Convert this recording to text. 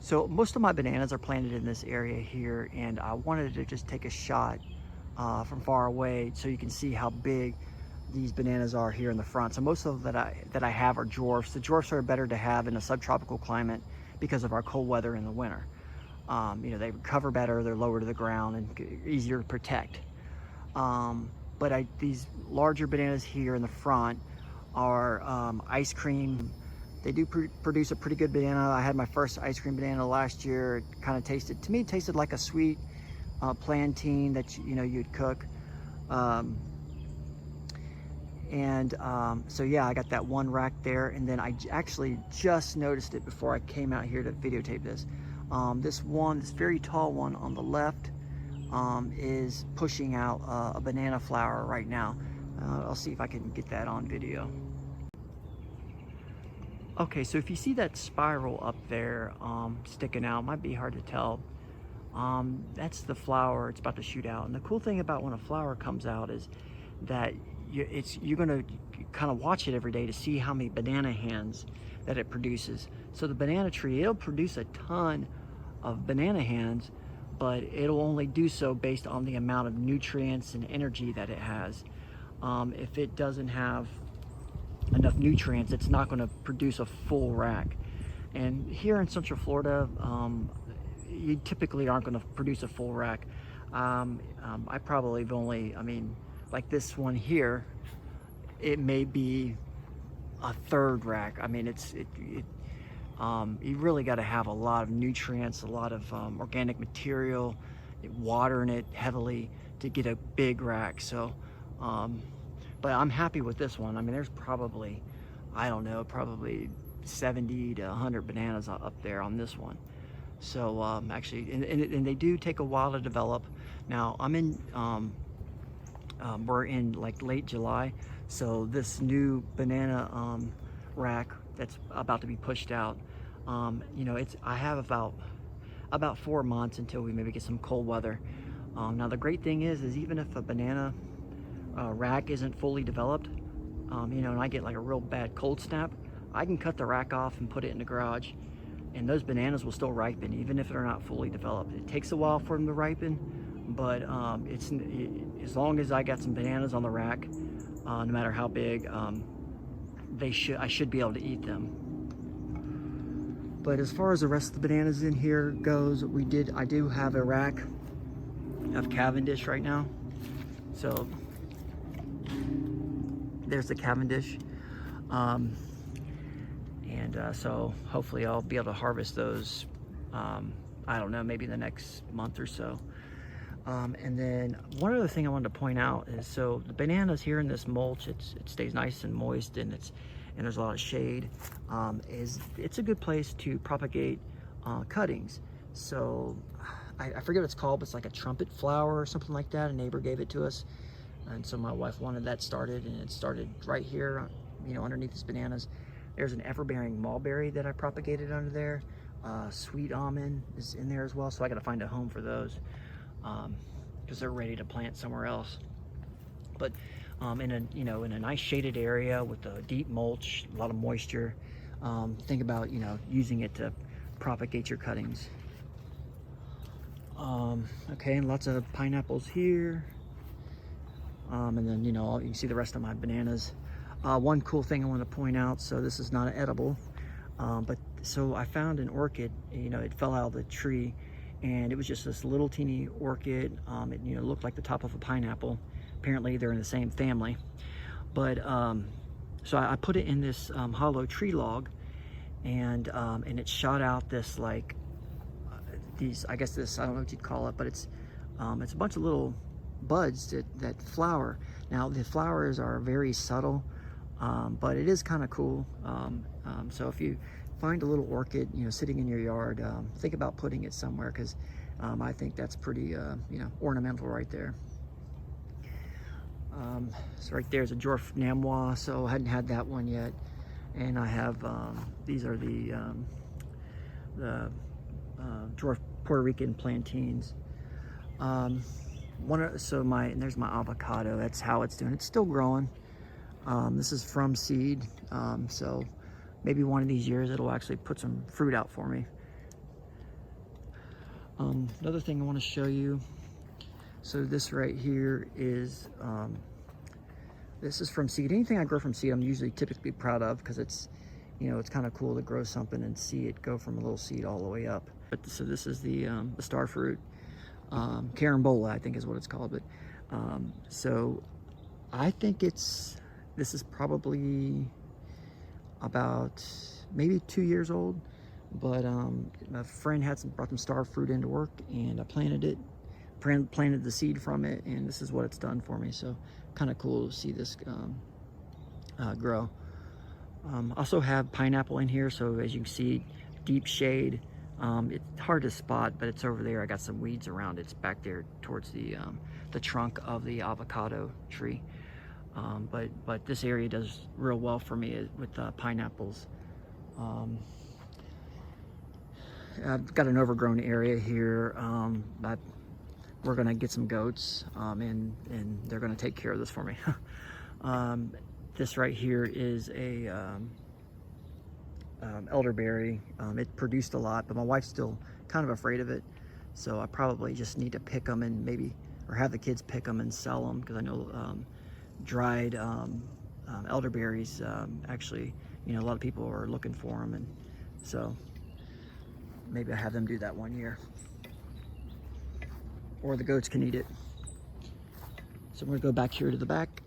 So most of my bananas are planted in this area here, and I wanted to just take a shot from far away so you can see how big these bananas are here in the front. So most of them that I have are dwarfs. The dwarfs are better to have in a subtropical climate because of our cold weather in the winter. You know, they recover better, they're lower to the ground and easier to protect. But these larger bananas here in the front are ice cream. They do produce a pretty good banana. I had my first ice cream banana last year. It kind of tasted, to me, it tasted like a sweet plantain that you'd cook. So yeah, I got that one rack there, and then I actually just noticed it before I came out here to videotape this. This very tall one on the left is pushing out a banana flower right now. I'll see if I can get that on video. Okay, so if you see that spiral up there sticking out, might be hard to tell. That's the flower. It's about to shoot out. And the cool thing about when a flower comes out is that you're going to kind of watch it every day to see how many banana hands that it produces. So the banana tree, it'll produce a ton of banana hands, but it'll only do so based on the amount of nutrients and energy that it has. If it doesn't have enough nutrients, it's not going to produce a full rack. And here in Central Florida, you typically aren't going to produce a full rack. I probably have only, like this one here, it may be a third rack. I mean, you really got to have a lot of nutrients, a lot of organic material, watering it heavily to get a big rack. So, but I'm happy with this one. I mean, there's probably, I don't know, probably 70 to 100 bananas up there on this one. So actually, and they do take a while to develop. Now we're in like late July, so this new banana rack that's about to be pushed out, I have about 4 months until we maybe get some cold weather. Now the great thing is even if a banana rack isn't fully developed, and I get like a real bad cold snap, I can cut the rack off and put it in the garage, and those bananas will still ripen even if they're not fully developed. It takes a while for them to ripen, but as long as I got some bananas on the rack, no matter how big, I should be able to eat them. But as far as the rest of the bananas in here goes, I do have a rack of Cavendish right now. So there's the Cavendish. So hopefully I'll be able to harvest those, I don't know, maybe in the next month or so. And then one other thing I wanted to point out is, so the bananas here in this mulch, it stays nice and moist, and there's a lot of shade. It's a good place to propagate cuttings. So I forget what it's called, but it's like a trumpet flower or something like that. A neighbor gave it to us, and so my wife wanted that started, and it started right here, underneath these bananas. There's an ever-bearing mulberry that I propagated under there. Sweet almond is in there as well, so I got to find a home for those because they're ready to plant somewhere else. But in a nice shaded area with a deep mulch, a lot of moisture, think about using it to propagate your cuttings. Okay, and lots of pineapples here, and then you can see the rest of my bananas. One cool thing I want to point out, so this is not edible, but so I found an orchid. It fell out of the tree, and it was just this little teeny orchid. It looked like the top of a pineapple. Apparently they're in the same family. But so I put it in this hollow tree log, and it shot out this I don't know what you'd call it, but it's a bunch of little buds that flower. Now the flowers are very subtle, but it is kind of cool. So if you find a little orchid, sitting in your yard, think about putting it somewhere, because I think that's pretty, ornamental right there. So right there's a dwarf Namwa, so I hadn't had that one yet. And I have, these are the dwarf Puerto Rican plantains. And there's my avocado. That's how it's doing. It's still growing. This is from seed, so maybe one of these years it'll actually put some fruit out for me. Another thing I want to show you. So this right here is, this is from seed. Anything I grow from seed, I'm usually typically proud of, because it's, you know, it's kind of cool to grow something and see it go from a little seed all the way up. But so this is the star fruit, carambola, I think is what it's called. But so I think this is probably about maybe 2 years old. But my friend brought some star fruit into work, and I planted it. Planted the seed from it, and this is what it's done for me. So kind of cool to see this grow. Also have pineapple in here, so as you can see, deep shade. It's hard to spot, but it's over there. I got some weeds around it. It's back there towards the trunk of the avocado tree. But this area does real well for me with pineapples. I've got an overgrown area here. We're gonna get some goats, and they're gonna take care of this for me. This right here is a elderberry. It produced a lot, but my wife's still kind of afraid of it, so I probably just need to pick them and or have the kids pick them and sell them, because I know dried elderberries, actually, you know, a lot of people are looking for them, and so maybe I have them do that one year. Or the goats can eat it. So I'm gonna go back here to the back.